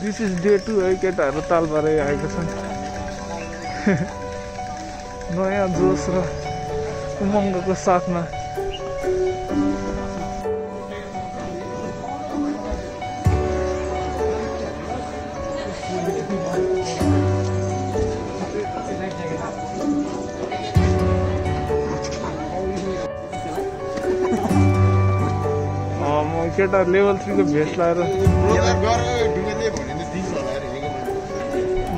This is day 2 है केटाहरू तालबारै आएको छन् नयाँ जोस र उमङ्गको साथमा केटा लेभल 3 को भेस्ट लाएर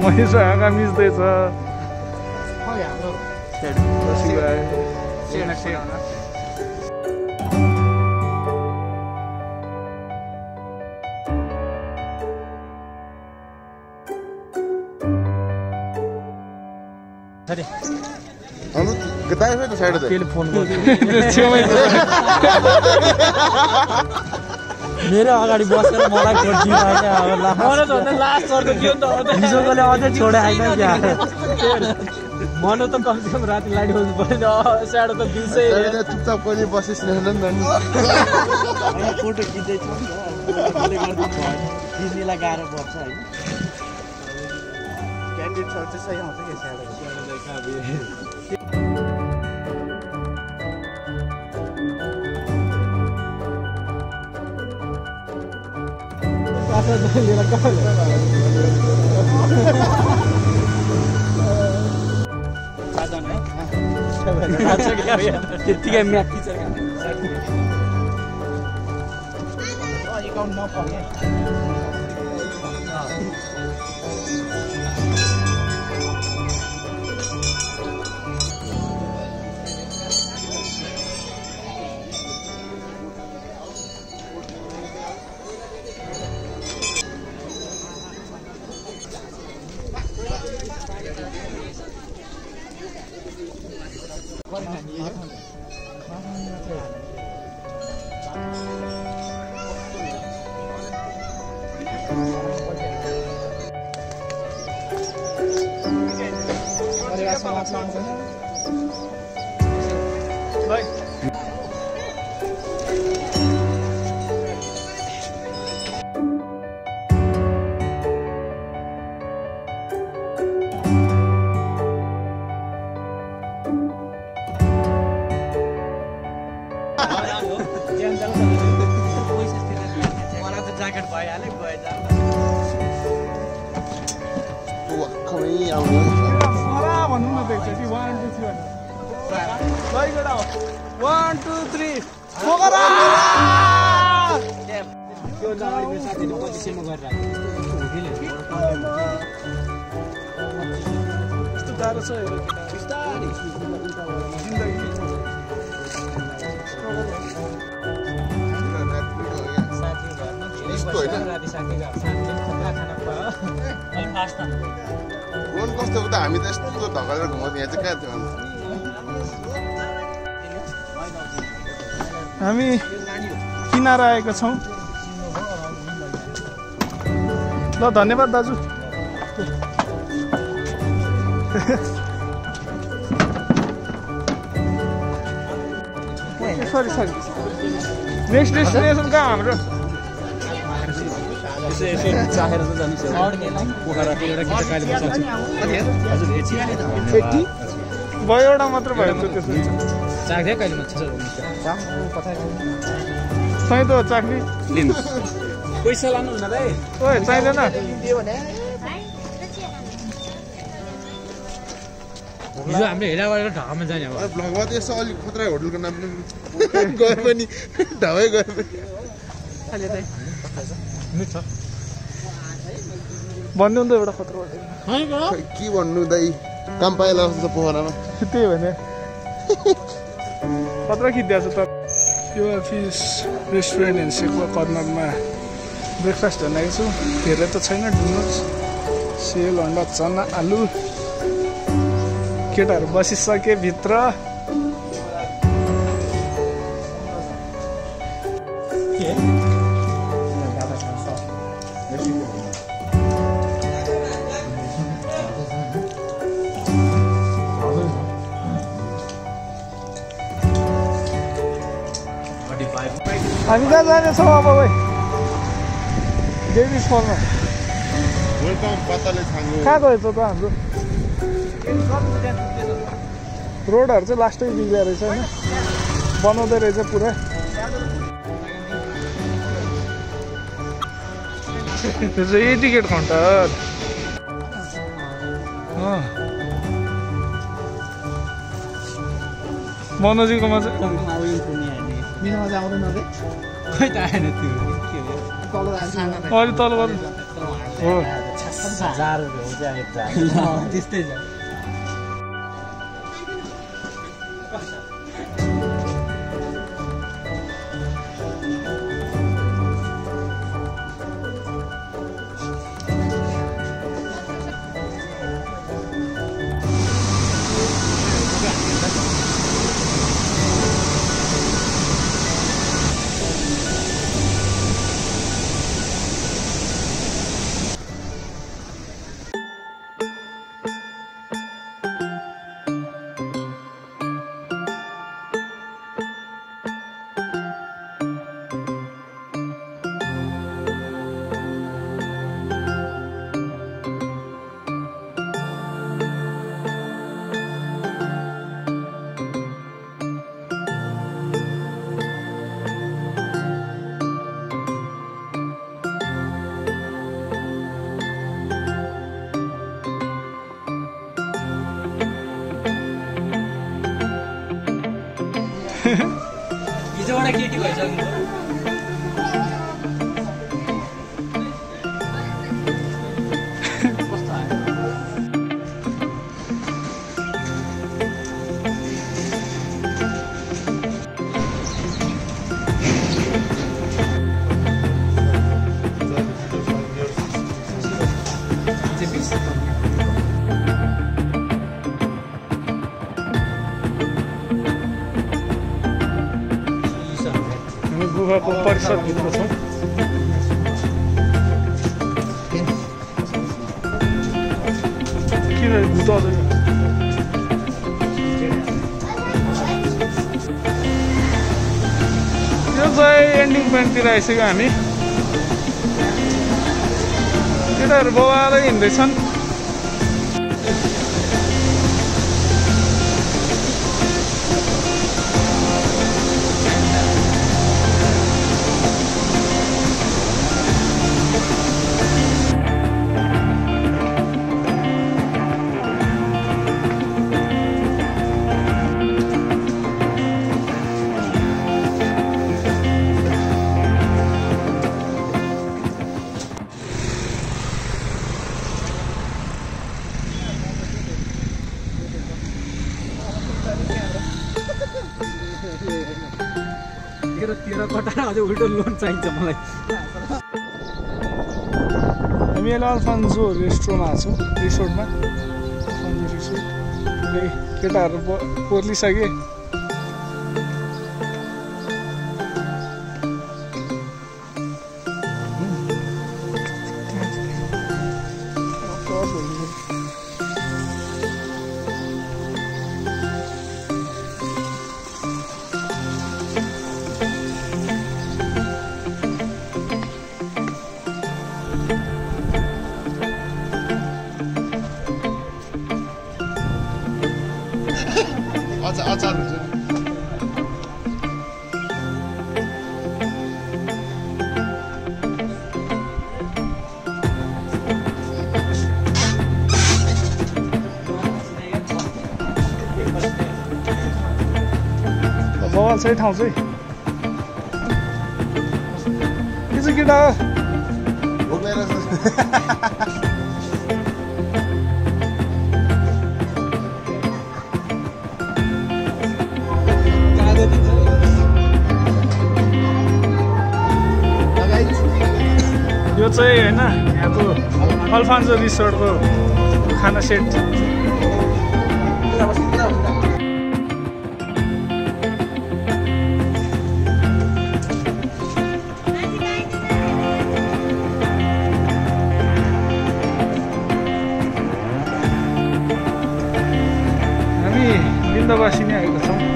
महेश हाँगा मिच्दैछ मेरो अगाडि बसेर मलाई खोजिरहेको लास्ट गर्दा के हो त हिजोकोले अझै छोडे आएन क्या मनो त कमसेकम राति लाइट बस्नु पर्यो स्याडो त दिउँसै चुपचाप कोही बसिस न फोटो खिच्दैछु खिच्नेलाई गाह्रो पर्छ होइन क्यान्डिडेट छ चाहिँ सही आउँछ क्या स्याडो त्यतिकै म्याथ टिचर ज्याकेट भइहाल्यो गए जा भन्नु न एकचोटि 1 2 3 पोखरा त्यो जग्गाले साथीले कतिसम्म गरिरहेको यस्तो गाह्रो छ हेर बिस्तारै जिन्दगी कस्तो उता हामी त यस्तो ढकालेर घुमाउँथ्यौँ यहाँ चाहिँ कहाँ थियो हामी किनारा आएका छौँ ल धन्यवाद दाजु सरी नेक्स्ट डेस्टिनेसन कहाँ हाम्रो चाहेर त जानु पोखराको एउटा गीत काली भयो एउटा मात्र भयो त्यसो चाख्दै कहिले मान्छ चाहिँ त चाख्ने पैसा लानु हुन दाइ ओए चाहिँदैन हिजो हामीले हेला गरेर ढाकामा जाने अब ब्लगमा त यसो अलिक खतरा होटलको नाम गए पनि ढाबै गए पनि भन्नु नि त एउटा खतरा के भन्नु दाइ काम पाएला जस्तो पोखरामा त्यही भने खतरा खिचिदिएको छ त यो फिस रेस्टुरेन्ट एन्ड सेकवा कर्नरमा ब्रेकफास्ट हेर्न आएको छु धेरै त छैन डुनोस् सेल अन्डा चना आलु केटाहरू बसिसके भित्र हामी कहाँ जानेछौँ अब देवी फलमा वेलकम पाताले छाङ्गो कहाँ गयो त हाम्रो रोडहरू चाहिँ लास्टै बिग्रिया रहेछ होइन बनाउँदै रहेछ पुरा त्यो चाहिँ टिकट काउन्टर मनोजीकोमा चाहिँ मिनामा चाहिँ आउँदैन रे खै त आएन त्यो के हो अहिले तलबाट हो जारो हो ज्याकेट त्यस्तै छ हिजोबाट केटी भइसक्नु गुफाको परिसरभित्र छौँ किन भूत यो चाहिँ एन्डिङ पोइन्टतिर आइसक्यो हामी केटाहरू बगाएर हिँड्दैछन् तेह्र कटा अझै उल्टो लोन चाहिन्छ मलाई हामी अहिले अल्फान्जो रेस्टुरेन्टमा आएको छौँ रिसोर्टमा अल्फान्जो रिसोर्ट केटाहरू पोर्लिसके अचार हुन्छ बवाल सही ठाउँ चाहिँ के चाहिँ केटा यो चाहिँ होइन यहाँको अल्फान्जो रिसोर्टको खाना सेट हामी बिन्दवासी नै आएको छौँ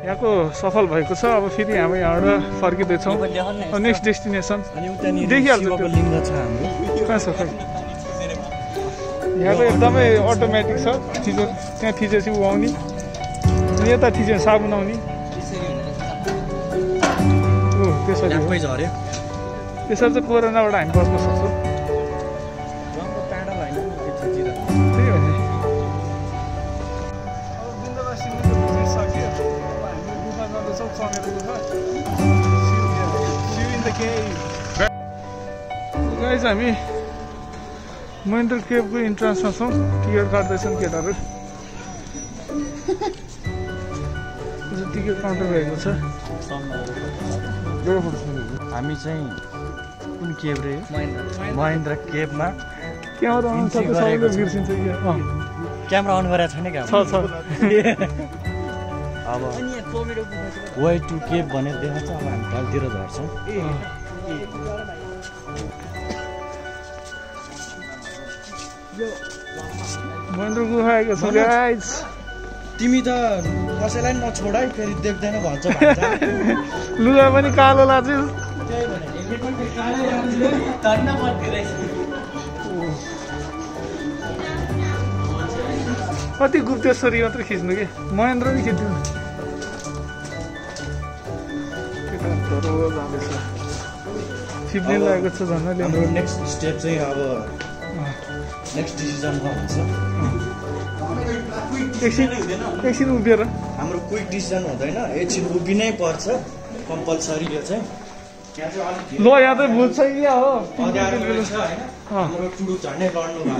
यहाँको सफल भएको छ। अब फेरि हामी यहाँबाट फर्किँदैछौँ नेक्स्ट डेस्टिनेसन देखिहाल्छ। कहाँ छ खै यहाँको एकदमै अटोमेटिक छ थिचेर त्यहाँ थिचेपछि उ आउने अनि यता थिचेर साबुन आउने त्यसरी त्यसरी चाहिँ कोरोनाबाट हामी बस्न सक्छौँ। त्यही हो नि गाइस हामी महेन्द्र केभको इन्ट्रान्समा छौँ। टिकट काट्दैछन् केटाहरू। टिकट काउन्टर भएको छ। हामी चाहिँ कुन केभ रे महेन्द्र केभमा क्यामेरा अन छ त सबैले बिर्सिन्छ कि क्यामेरा अन गरेको छैन क्या छ अब वे टु केभ भनेर देखाउँछ। अब हामी तलतिर झर्छौँ। महेन्द्र गुफा आएको छ गाइस। तिमी त कसैलाई नछोड है फेरि देख्दैन भन्छ लुगा पनि कालो लाग्यो। कति गुप्तेश्वरी मात्रै खिच्नु कि महेन्द्र नि खिच्नु। जाँदैछ छिप्लिन लागेको छ झन्। हाम्रो नेक्स्ट स्टेप चाहिँ अब नेक्स्ट डिसिजनमा हुन्छ। एकछिन उभिएर हाम्रो क्विक डिसिजन हुँदैन, एकछिन उभिनै पर्छ कम्पलसरी। यो चाहिँ ल यहाँ चाहिँ बुझ्छ कि हो अँध्यारो रहेछ होइन। हाम्रो टुडु झन्डै लड्नु भएको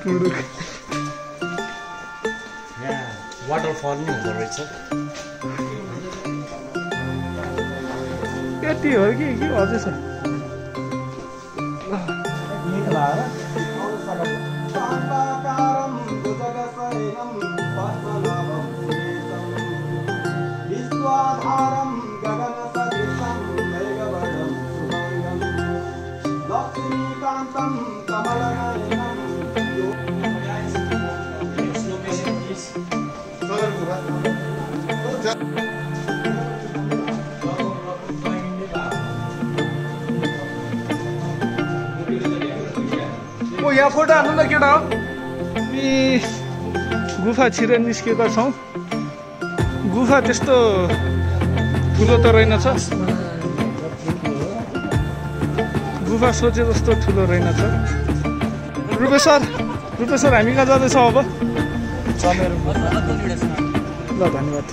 टुडु वाटरफल नि हुँदो रहेछ। यति हो कि अझै छ। यहाँ फोटो हाल्नु न केटा हो। गुफा छिरेर निस्केका छौँ। गुफा त्यस्तो ठुलो त रहेनछ। गुफा सोचे जस्तो ठुलो रहेनछ। रूपेश्वर हामी कहाँ जाँदैछौँ अब? ल धन्यवाद।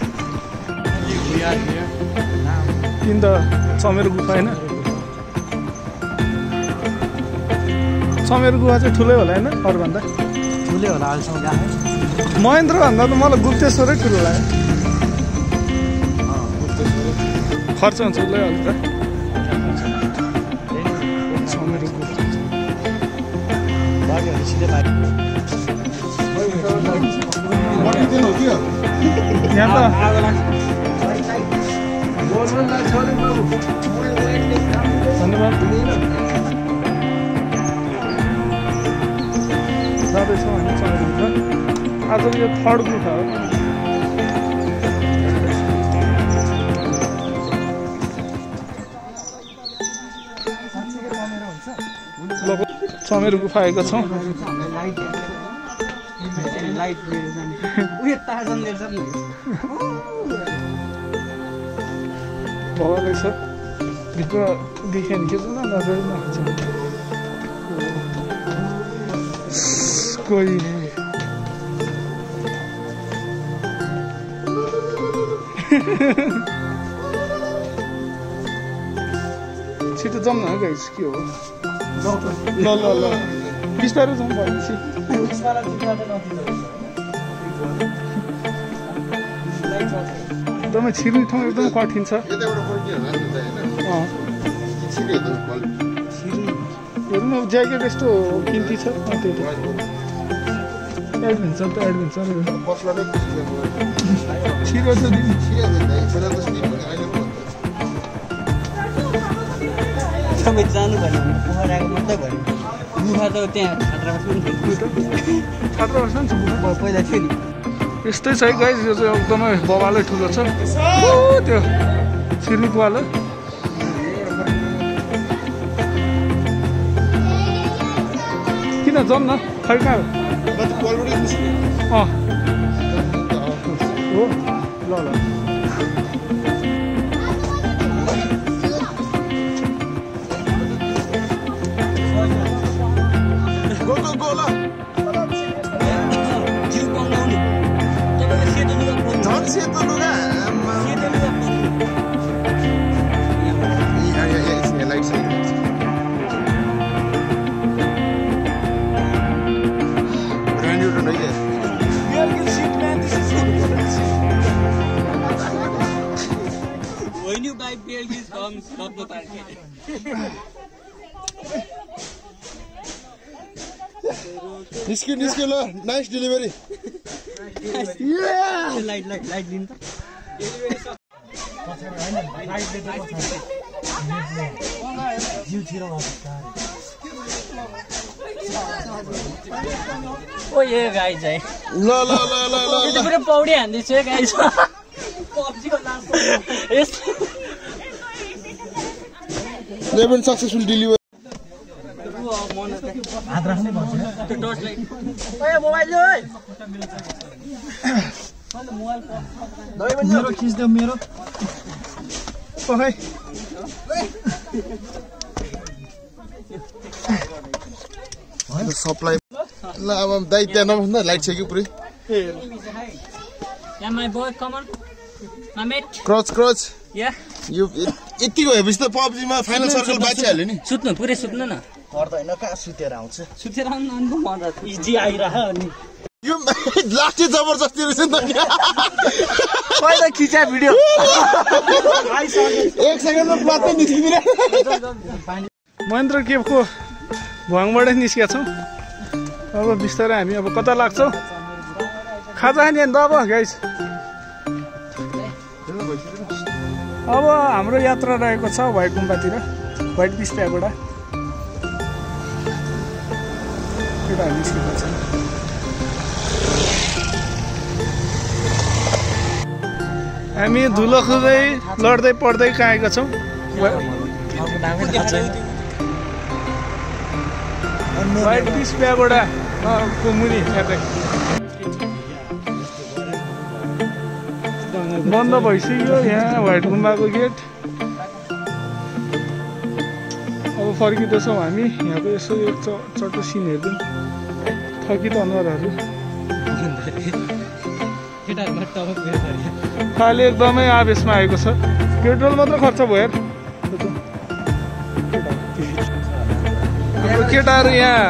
किन त चमेरो गुफा होइन? चमेरो गुफा चाहिँ ठुलै होला होइन अरूभन्दा? ठुलै होला अहिलेसम्म गएको। महेन्द्र भन्दा त मलाई गुप्तेश्वरै ठुलो लाग्यो। खर्च हुन्छ उसलाई अलिक त। चमेरो गुफा यहाँ त धन्यवाद। जाँदैछौँ हामी चमेरो गुफा। आजको यो थर्ड गुफा हो। चमेरो गुफा आएको छौँ। भगवान रहेछ भित्र देख्यो भने खिच्नु न नजर नखिच्छ कोही। छिटो जाउँ न गाइस के हो। ल ल ल बिस्तारै जाउँ भनेपछि एकदमै छिर्ने ठाउँ एकदम कठिन छ। हेर्नु ज्याकेट यस्तो किन्ती छ। एडभेन्चर त एडभेन्चर छिरो त तपाईँ जानु भने पोखराको मात्रै भन्यो मुखा त त्यहाँ छात्रावास पनि छात्रावास पनि छ पहिला थियो नि यस्तै छ है गाइस यो चाहिँ एकदमै बबालै ठुलो छ त्यो सिर्नीपुवालो किन जाउँ न खै कहाँ हो ल ल सेतो लुगा लाइट छ When you buy BLG's comes, stop the target. निस्क्यो ल nice delivery Light din ta. Oh yeah guys है ल ल ल ल ल त्यो पुरै पौडी हान्दै छु गाइस पब्जी को लास्ट यस 11 सक्सेसफुल डेलिभरी हात राख्नै पर्छ त्यो टर्च लाइट ओए मोबाइल ओए मेरो खिच्दै मेरो पखाइ सप्लाई ल अब दाइ त्यहाँ नबस्नु लाइट छ कि पुरै Yeah my boy come on my mate क्रच yeah यो यति भएपछि त पब्जीमा फाइनल सर्कल बाँचिहाल्यो नि सुत्नु पुरै सुत्नु न पर्दैन कहाँ सुतेर आउँछ सुतेर आउनु मजा इजी आइरह अनि यो लास्टै जबरजस्ती रहेछ नि त पहिला खिचा भिडियो 1 सेकेन्डमा प्लाटै निस्किदिन महेन्द्र केफको भुवाङबाटै निस्केका छौँ अब बिस्तारै हामी अब कता लाग्छौँ खाजा खाने नि त अब गाइस अब हाम्रो यात्रा रहेको छ व्हाइट गुम्बातिर व्हाइट पिस प्यागोडा केटाहरू निस्केको छ हामी धुलो खुँदै लड्दै पढ्दै कहाँ आएका छौँ व्हाइट पिस प्यागोडा को मुनि बन्द भइसक्यो यहाँ व्हाइट गुम्बाको गेट अब फर्किँदैछौँ हामी यहाँको यसो एक चटो सिन हेर्दै थकित अनुहारहरू खाली एकदमै आवेशमा आएको छ पेट्रोल मात्र खर्च भयो हाम्रो केटाहरू यहाँ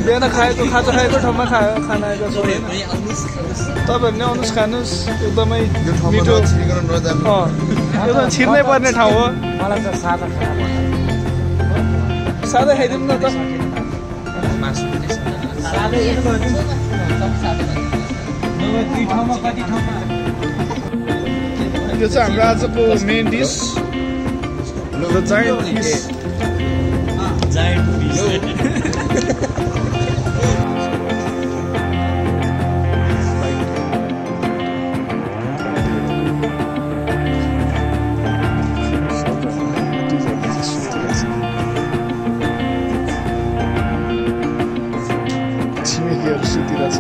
बिहान खाएको खाजा खाएको ठाउँमा खाना आएको छ तपाईँहरू नै आउनुहोस् खानुहोस् एकदमै मिठो एकदम छिर्नै पर्ने ठाउँ हो सादा खाइदिउँ न त यो चाहिँ हाम्रो आजको मेन डिस जायन्ट फिस छिमेकीहरू सुतिरहेछ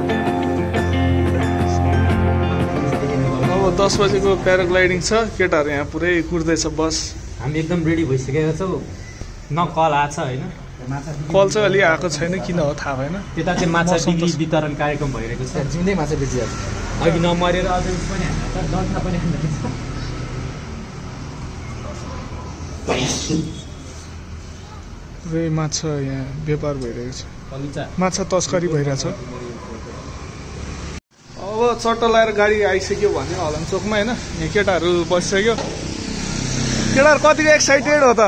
अब 10 बजेको प्याराग्लाइडिङ छ केटाहरू यहाँ पुरै कुर्दैछ बस हामी एकदम रेडी भइसकेका छौँ न कल आएको छ होइन कल चाहिँ अलि आएको छैन किन हो थाहा भएन यता चाहिँ माछा बिक्री वितरण कार्यक्रम भइरहेको छ जिउँदै माछा बेचिहाल्छ अघि नमरेर अझै उस पनि हान्दा डन्ठा पनि पुरै माछा यहाँ व्यापार भइरहेको छ हान्दैछ माछा तस्करी भइरहेछ अब चट्टा लगाएर गाडी आइसक्यो भने हलनचोकमा होइन यहाँ केटाहरू बसिसक्यो केटाहरू कतिको एक्साइटेड हो त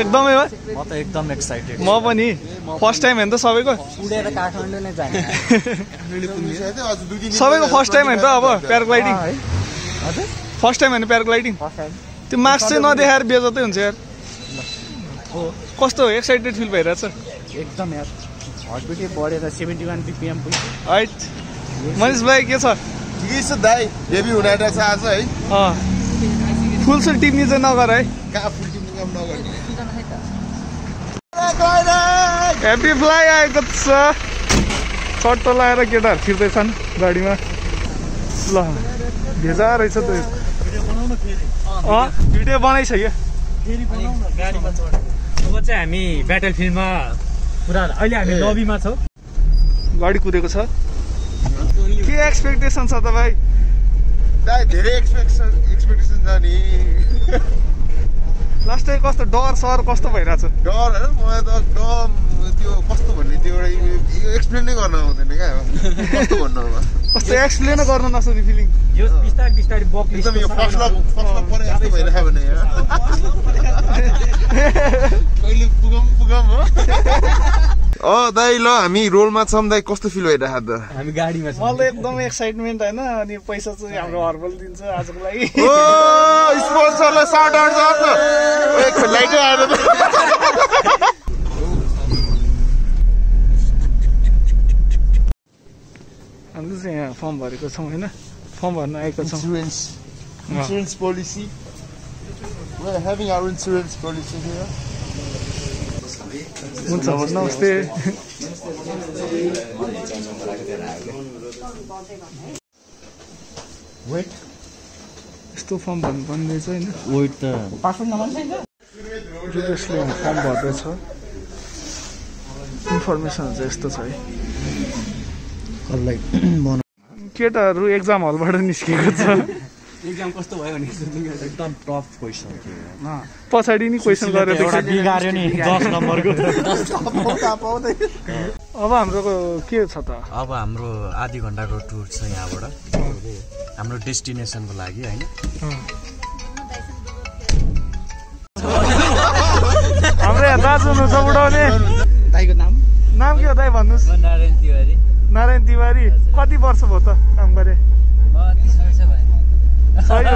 एकदमै हो म त एकदम एक्साइटेड म पनि फर्स्ट टाइम होइन त सबैको उडेर काठमाडौँ नै जाने सबैको फर्स्ट टाइम होइन त अब प्याराग्लाइडिङ फर्स्ट टाइम होइन प्याराग्लाइडिङ त्यो मार्क्स चाहिँ नदेखाएर बेजतै हुन्छ यार कस्तो एक्साइटेड फिल भइरहेछ एकदम यार हर्टबिटै बढेर 71 BPM पुग्यो हाइट मनिष भाइ के छ ठिकै छ दाइ हेभी हुन आइरहेको छ आज है फुल सुल टिप्ने चाहिँ नगर है कहाँ फुल टिप्ने काम नगर्ने ह्याप्पी फ्लाइ आएको छ चट्टो लगाएर केटाहरू छिर्दैछन् गाडीमा ल भेजा रहेछ त भिडियो बनाइसक्यो अब चाहिँ हामी ब्याटल फिल्डमा पुरा अहिले हामी लबीमा छौँ गाडी कुदेको छ के एक्सपेक्टेसन छ त भाइ दाइ धेरै एक्सपेक्टेसन छ नि लास्ट टाइम कस्तो डर सर कस्तो भइरहेछ डर होइन मलाई त एकदम त्यो कस्तो भन्ने त्यो एउटा एक्सप्लेन नै गर्न आउँदैन क्या कस्तो भन्नु अब कस्तो एक्सप्लेन गर्न नसक्ने फिलिङ यो बिस्तारै बिस्तारै बक एकदम यो फर्स्ट लक परे जस्तो भइरहेको भने कहिले पुगम हो दाइ ल हामी रोलमा छौँ दाइ कस्तो फिल भइरहेको त हामी गाडीमा छौँ मलाई एकदम एक्साइटमेन्ट होइन अनि पैसा चाहिँ हाम्रो हर्बल दिन्छ आजको लागि ओ स्पोन्सरलाई साउन्ड आउट गर्छ ओ लाइटै आएर हामीले चाहिँ यहाँ फर्म भरेको छौँ होइन फर्म भर्न आएको छौँ insurance policy. We're having our insurance policy here. हुन्छ नमस्ते Wait. यस्तो फर्म भन्नुपर्ने रहेछ होइन वेट त पासपोर्ट नम्बर छैन रुपेशले फर्म भर्दैछ इन्फर्मेसनहरू चाहिँ यस्तो छ है केटाहरू एक्जाम हलबाट निस्केको छ एक्जाम कस्तो भयो भने एकदम टफ क्वेसन थियो पछाडि नि क्वेसन गरेर बिगार्यो नि 10 नम्बरको अब हाम्रो के छ त अब हाम्रो आधी घण्टाको टुर छ यहाँबाट हाम्रो डेस्टिनेसनको लागि हैन हाम्रो यहाँ दाजु हुनुहुन्छ उडाउने दाइको नाम के हो दाइ भन्नुहोस् नारायण तिवारी नारायण तिवारी कति वर्ष भयो त काम गरे 30 वर्ष भयो सही हो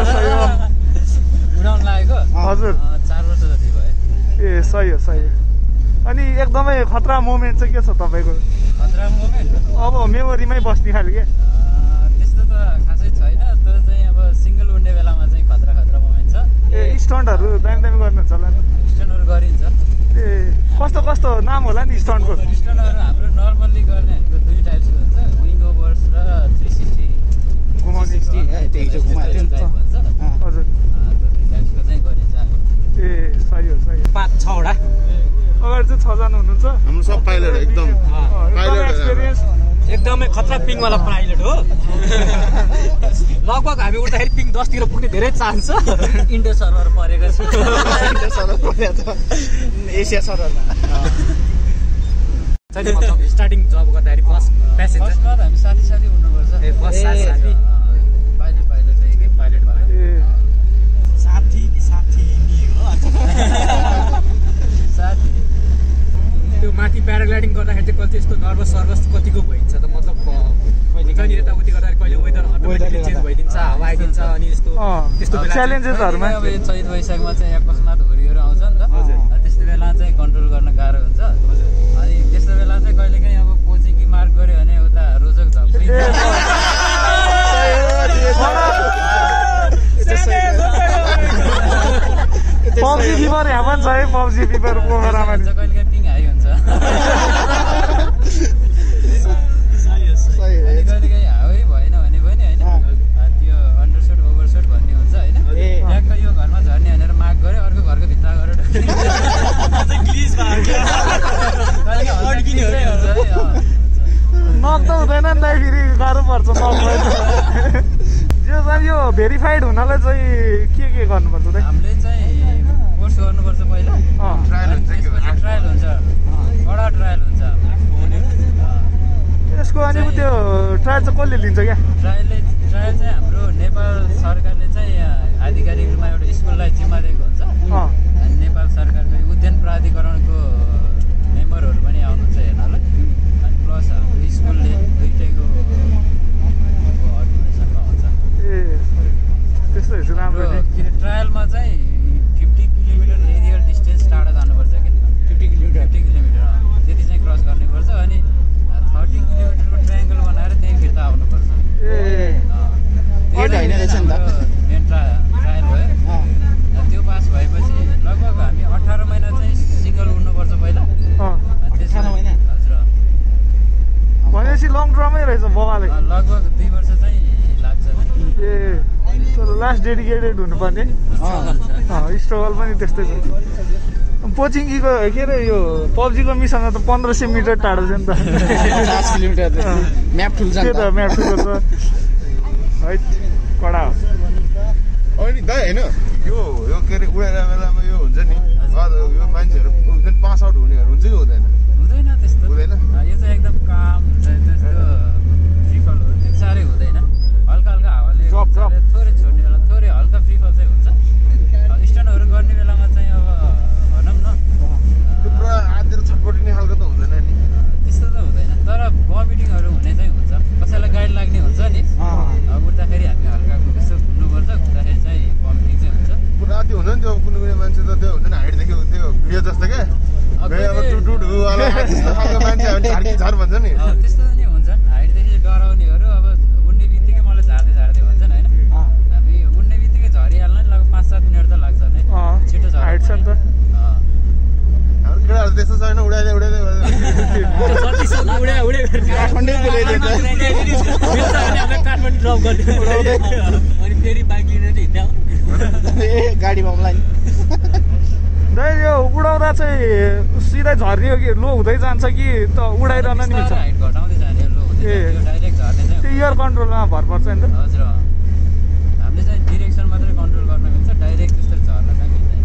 उडाउन लागेको हजुर 4 वर्ष जति भयो ए सही हो अनि एकदमै खतरा मोमेन्ट चाहिँ के छ तपाईँको खतरा मोमेन्ट अब मेमोरीमै बस्ने खाले के त्यस्तो त खासै छैन तर चाहिँ अब सिंगल उड्ने बेलामा चाहिँ खतरा मोमेन्ट छ ए स्टन्टहरू दामी गर्नुहुन्छ होला स्टन्टहरू गरिन्छ ए कस्तो नाम होला नि स्टन्टको स्टन्टहरू हाम्रो नर्मल्ली गर्ने भनेको दुई टाइप्सको हुन्छ विङ ओभर्स र 360 घुमाउने भन्छ हजुर दुई टाइप्सको चाहिँ गरिन्छ ए सही हो 5-6 वटा अगाडि चाहिँ 6 जना हुनुहुन्छ हाम्रो सब पाइलट एकदम पाइलट एक्सपिरियन्स एकदमै खतरा पिङवाला पाइलट हो लगभग हामी उठ्दाखेरि पिङ 10 तिर पुग्ने धेरै चान्स छ इन्डो सर्भर परेको छ एसिया सर्भरमा चाहिँ मतलब स्टार्टिङ जब गर्दाखेरि फर्स्ट प्यासेन्जर फर्स्टमा त हामी साथी हुनुपर्छ ए फर्स्ट साथी पाइलट चाहिँ के पाइलट भयो ए साथी कि साथी नि हो साथी त्यो माथि प्याराग्लाइडिङ गर्दाखेरि चाहिँ कति यस्तो नर्भस कतिको भइन्छ त मतलब कहिले यताउति गर्दाखेरि कहिले वेदर अटोमेटिकली चेन्ज भइदिन्छ हावा आइदिन्छ अनि त्यस्तो बेला च्यालेन्जेसहरुमा अब यो चैत वैशाखमा चाहिँ अकस्मात हुरीहरू आउँछ नि त त्यस्तो बेला चाहिँ कन्ट्रोल गर्न गाह्रो हुन्छ अनि त्यस्तो बेला चाहिँ कहिलेकाहीँ अब कोचिङकी मार्क गर्यो भने उता रोचक झप्पिन्छ पब्जी फिभर यहाँ पनि छ है पब्जी फिभर पोखरामा कहिलेकाहीँ पिङ हाई हुन्छ अनि कहिलेकाहीँ हावै भएन भने पनि होइन त्यो अन्डरसुट ओभरसुट भन्ने हुन्छ होइन ट्याक्क यो घरमा झर्ने भनेर माग गऱ्यो अर्को घरको भित्ता गरेर नक त हुँदैन नि त फेरि गाह्रो पर्छ यो भेरिफाइड हुनलाई चाहिँ के गर्नुपर्छ त हामीले चाहिँ कोर्स गर्नुपर्छ पहिला ट्रायल हुन्छ कडा ट्रायल हुन्छ यसको अनि त्यो ट्रायल चाहिँ कसले लिन्छ क्या ट्रायल चाहिँ हाम्रो नेपाल सरकारले चाहिँ आधिकारिक रूपमा एउटा स्कुललाई जिम्मा दिएको हुन्छ अनि नेपाल सरकारको उद्यान प्राधिकरणको मेम्बरहरू पनि आउनुहुन्छ हेर्नलाई अनि प्लस हाम्रो स्कुलले दुइटैको अर्गनाइजेसनमा हुन्छ ए त्यस्तो हेर्छु राम्रो ट्रायलमा चाहिँ लगभग 2 वर्ष चाहिँ लाग्छ। ए तर लास्ट डेडिकेटेड हुनुपर्ने स्ट्रगल पनि त्यस्तै छ। पोचिङीको के अरे यो पब्जीको मिसँग त 1500 मिटर टाढो छ नि त। 50 किलोमिटर म्याप ठुल्छ त्यो त म्याप ठुलो छ है कडा हो। अनि दाइ होइन यो के अरे उडेर बेलामा यो हुन्छ नि यो मान्छेहरू पास आउट हुनेहरू हुन्छ कि हुँदैन? हुँदैन त्यस्तो, हुँदैन। यो चाहिँ एकदम काम हुन्छ, त्यस्तो फ्रिफलहरू त्यति साह्रै हुँदैन। हल्का हल्का हावाले थोरै छोड्ने बेला थोरै हल्का फ्रिफल चाहिँ हुन्छ। स्टन्टहरू गर्ने बेलामा चाहिँ अब भनौँ न त्यो पुरा आतिर छटपटिने खालको त हुँदैन नि? त्यस्तो त हुँदैन, तर भमिटिङहरू हुने चाहिँ हुन्छ। कसैलाई गाइड लाग्ने हुन्छ नि, उठ्दाखेरि हामी हल्का यसो घुम्नुपर्छ, घुम्दाखेरि चाहिँ भमिटिङ चाहिँ हुन्छ। पुरा त्यो हुन्छ नि त्यो कुनै कुनै मान्छे त त्यो हुन्छ नि हाइटदेखि त्यो भिडियो जस्तो क्या अब टुटुटुवाला त्यस्तो खालको मान्छे हामी झार भन्छ नि त्यस्तो नि हुन्छन्। हाइटदेखि डराउनेहरू अब उड्ने बित्तिकै मलाई झार्दै भन्छन् होइन। हामी उड्ने बित्तिकै झरिहाल्न नि लगभग 5-7 मिनट त लाग्छ नै, छिटो झर्छ हाइट छ नि त। हाम्रो केटाहरू त्यस्तो छैन, उडाइदै काठमाडौँ पुऱ्याइदिन्छ काठमाडौँ ड्रप गर्ने अनि फेरि बाइक लिएर हिँड्दा गाडीमा मलाई दाइ यो उडाउँदा चाहिँ सिधै झर्ने हो कि लो हुँदै जान्छ कि त उडाइरहन नि मिल्छ? हाइट घटाउँदै जाने लो हुँदै डाइरेक्ट झर्ने चाहिँ त्यो एयर कन्ट्रोलमा भर पर्छ नि त। हजुर हामीले चाहिँ डिरेक्सन मात्रै कन्ट्रोल गर्न मिल्छ, डाइरेक्ट त्यस्तो झर्न चाहिँ मिल्दैन।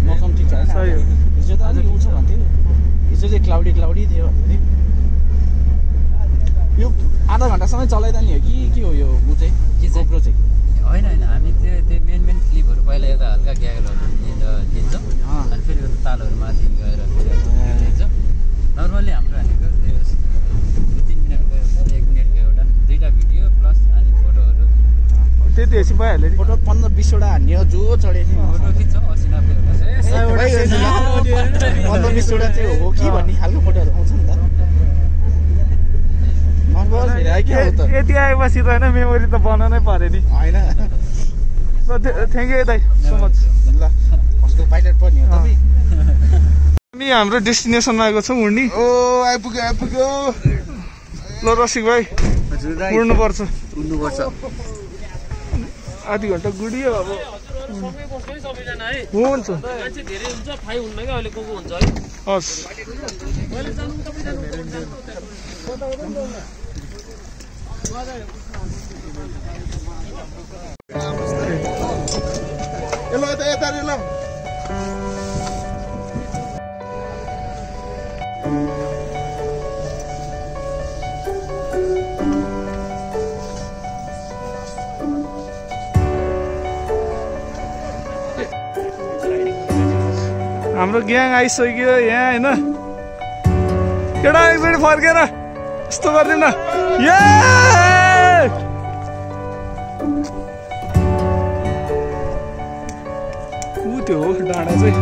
मौसम ठिक छ सही हो। हिजो त अलिक उ छ भन्थ्यो, हिजो चाहिँ क्लाउडी थियो भन्दै यो आधा घन्टासम्म चलाइदा नि हो कि के हो यो ऊ चाहिँ गोप्रो चाहिँ? होइन हामी त्यो मेन क्लिपहरू पहिला यता हल्का ग्यागलहरू लिन्छौँ अनि फेरि यो तालहरू माथि गएर फेरि लिन्छौँ। नर्मल्ली हाम्रो भनेको 2-3 मिनटको एउटा 1 मिनटको एउटा 2टा भिडियो प्लस अनि फोटोहरू त्यति हेसी भइहाल्यो नि। फोटो 15-20 वटा हान्ने हो जो चढेको फोटो खिच्छौँ 80-90 वटा 15-20 वटा चाहिँ हो कि भन्ने खालको फोटोहरू आउँछ नि त। यति आएपछि त होइन मेमोरी त बनाउनै पर्यो नि होइन। थ्याङ्क यू दाइ सो मच। ल कसको पाइलट पनि हो तपाईँ? हामी हाम्रो डेस्टिनेसनमा आएको छौँ उड्ने। ओ आइपुग्यो ल रसिक भाइ उड्नुपर्छ आधी घन्टा गुडियो अब हुन्छ हस्। यता ल हाम्रो ग्याङ आइसक्यो यहाँ होइन। केटा एकचोटि फर्केर यस्तो गर्दैन त्यो हो डाँडा चाहिँ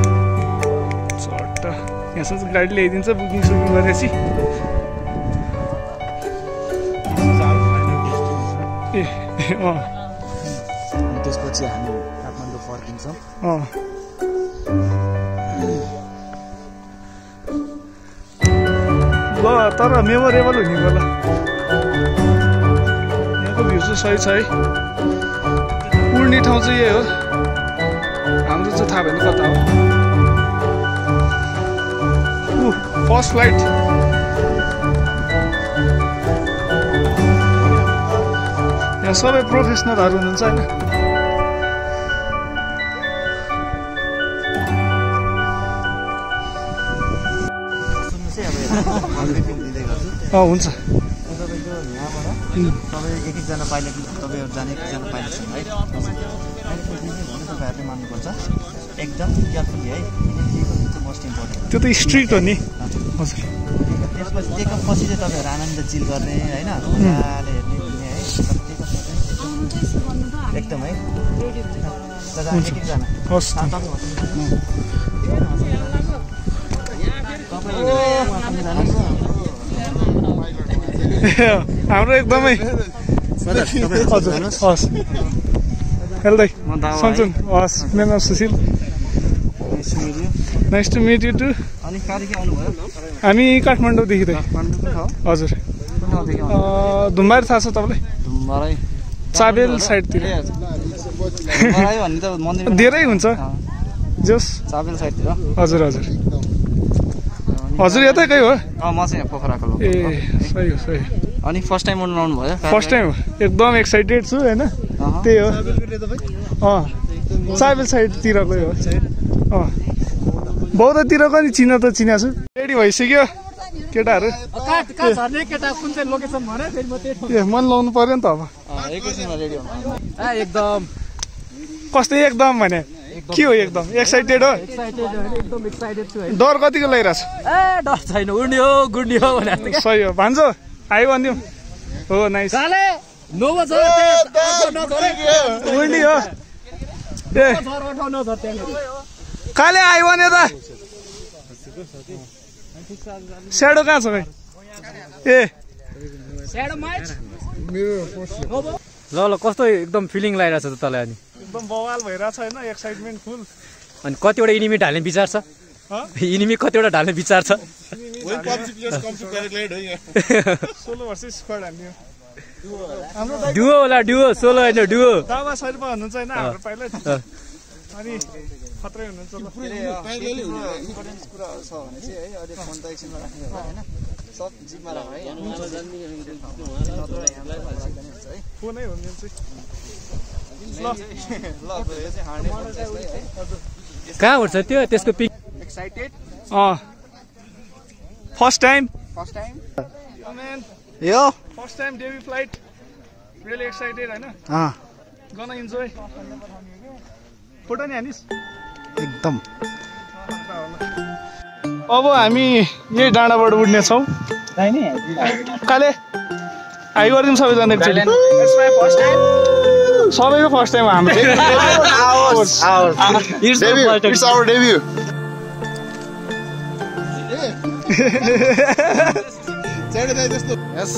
चट्टा यहाँसम्म गाडी ल्याइदिन्छ बुकिङ सुकिङ गरेपछि। ए त्यसपछि हामी काठमाडौँ फर्किन्छौँ। ल तर मेमोरेबल हुने होला। यहाँको भ्यू चाहिँ सही छ है। उड्ने ठाउँ चाहिँ यही हो, हाम्रो चाहिँ थाहा भएन कता हो। फर्स्ट फ्लाइट यहाँ सबै प्रोफेसनलहरू हुनुहुन्छ होइन। हुन्छ तपाईँको यहाँबाट तपाईँ एक-एकजना पाइलट तपाईँहरू जाने एकजना पाइलट छन् है। तपाईँहरूले मान्नुपर्छ एकदम केयरफुली है, मोस्ट इम्पोर्टेन्ट। त्यो त स्ट्रिक्ट हो नि। हजुर त्यसपछि टेकअप पछि चाहिँ तपाईँहरू आनन्द चिल गर्ने होइन, मजाले हेर्ने घुम्ने है। एकदम है एकजना हस्। हाम्रो एकदमै हजुर हस्। हेलो दाइ सन्चुन हस्। मेरो नाम सुशील। Nice to meet you too. अनि कहाँदेखि आउनुभयो? हामी काठमाडौँदेखि दाइ। हजुर धुम्बारी थाहा छ तपाईँलाई चाबेल साइडतिर धेरै हुन्छ जोस् चाबेल साइडतिर हजुर हजुर हजुर यतैकै हो म चाहिँ पोखराको ए सही हो सही अनि फर्स्ट टाइम उड्नु भयो फर्स्ट टाइम हो एकदम एक्साइटेड छु होइन त्यही हो चाबेल साइडतिरकै हो बौद्धतिरको नि चिन्न त चिना छु रेडी भइसक्यो केटाहरू मन लाउनु पर्यो नि त अब एकदम कस्तो एकदम भने के हो एकदम एक्साइटेड हो एकदम एक्साइटेड छु डर कतिको लागिरहेछ ए डर छैन उड्ने हो गुड्ने हो भने सही हो भान्जो आयो भनिदिउँ हो नाइस उड्ने हो ए कहिले आयो भने त स्याडो कहाँ छ भाइ ए ल कस्तो एकदम फिलिङ लागिरहेछ त तँलाई अनि एकदम बवाल भइरहेछ होइन एक्साइटमेन्ट फुल अनि कतिवटा इनिमी ढाल्ने विचार छ इनिमी कतिवटा ढाल्ने विचार छ सोलो भर्सेस स्क्वाड हान्ने डुओ होला डुओ सोलो होइन डुओ दावा शर्मा हुनुहुन्छ होइन हाम्रो पाइलट अनि खत्रै हुनुहुन्छ फोनै हुनुहुन्छ कहाँ उठ्छ त्यो त्यसको पिक फर्स्ट टाइम यो first time debut flight really excited होइन गन इन्जोय फोटो नि हानिस् एकदम अब हामी यही डाँडाबाट उड्ने छौँ काले हाई गरिदिउँ सबैजना एकचोटि सबैको फर्स्ट टाइम हाम्रो It's our debut. Yes.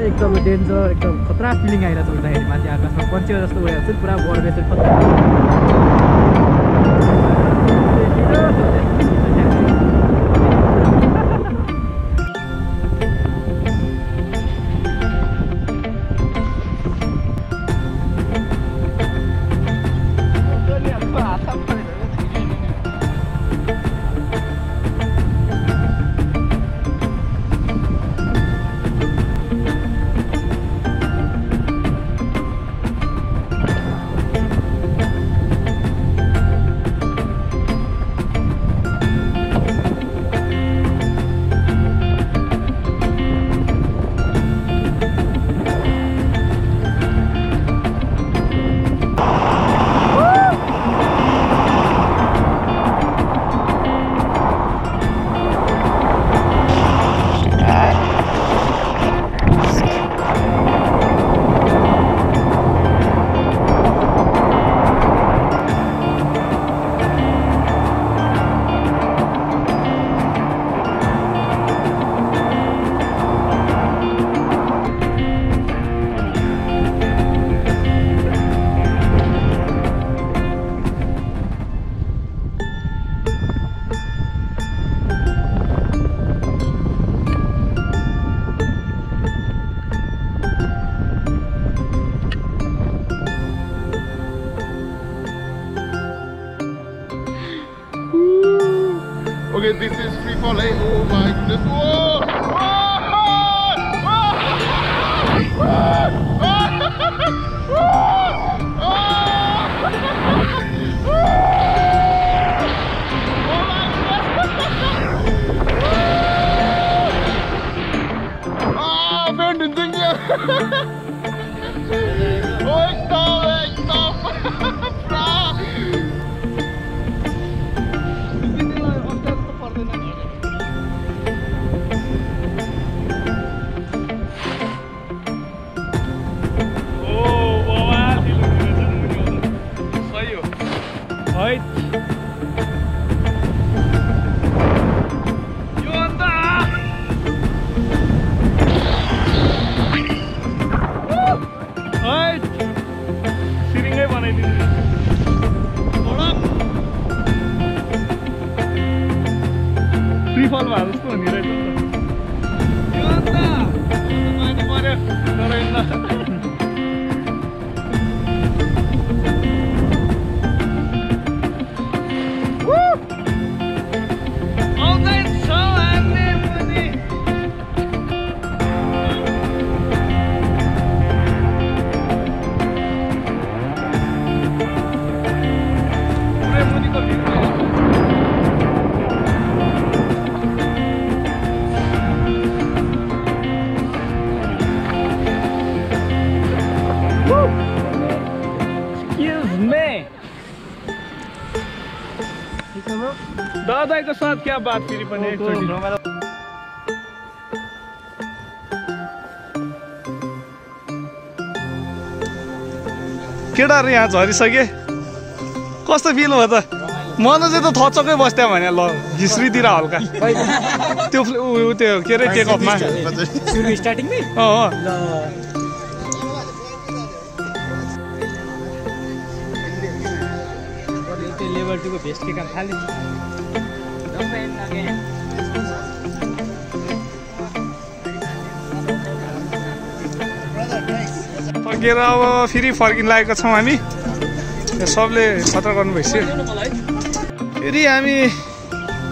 एकदम डेन्जर एकदम खतरा फिलिङ आइरहेको छ उड्दाखेरि माथि आकाशमा पन्छ्यो जस्तो उडेको छ पुरा बढ्दै छ खतरा Okay, this is free fall. Hey, oh my goodness. फलमा जस्तो हुने रहेछ नि त पानी पर्यो दादाको साथ क्या बात फेरि पनि एकचोटि केटाहरू यहाँ झरिसके कस्तो फिल भयो त मनोज चाहिँ त थचक्कै बस्थ्यो भने ल घिस्रीतिर हल्का त्यो के अरे टेक अफमा स्टार्टिङमै लेभल 2 को भेस्ट के काम थाले फर्केर अब फेरि फर्किन लागेको छौँ हामी सबले खतरा गर्नु भइसक्यो फेरि हामी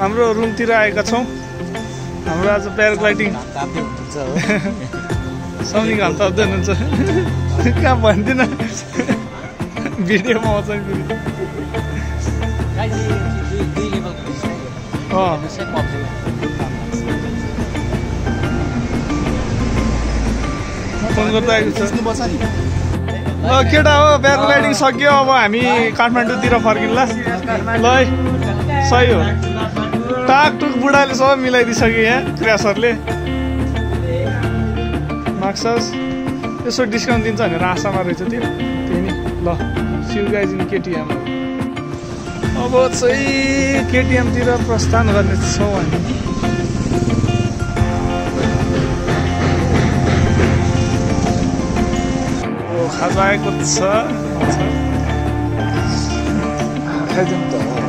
हाम्रो रुमतिर आएका छौँ हाम्रो आज प्याराग्लाइडिङ सौनी घाम ताप्दै हुनुहुन्छ कहाँ भन्दिन भिडियोमा आउँछ फोन गर्दा आएको छ ल केटा हो प्याराग्लाइडिङ सक्यो अब हामी काठमाडौँतिर फर्किन्ला ल है सही हो टाकटुक बुढाले सब मिलाइदिइसक्यो यहाँ क्र्यासरले माक्सस यसो डिस्काउन्ट दिन्छ भनेर आशामा रहेछ त्यो त्यही नि ल सिउ गाइज इन केटिएम अब चाहिँ केटिएमतिर प्रस्थान गर्नेछौँ हामी खाजा आएको छ खाइदिउँ त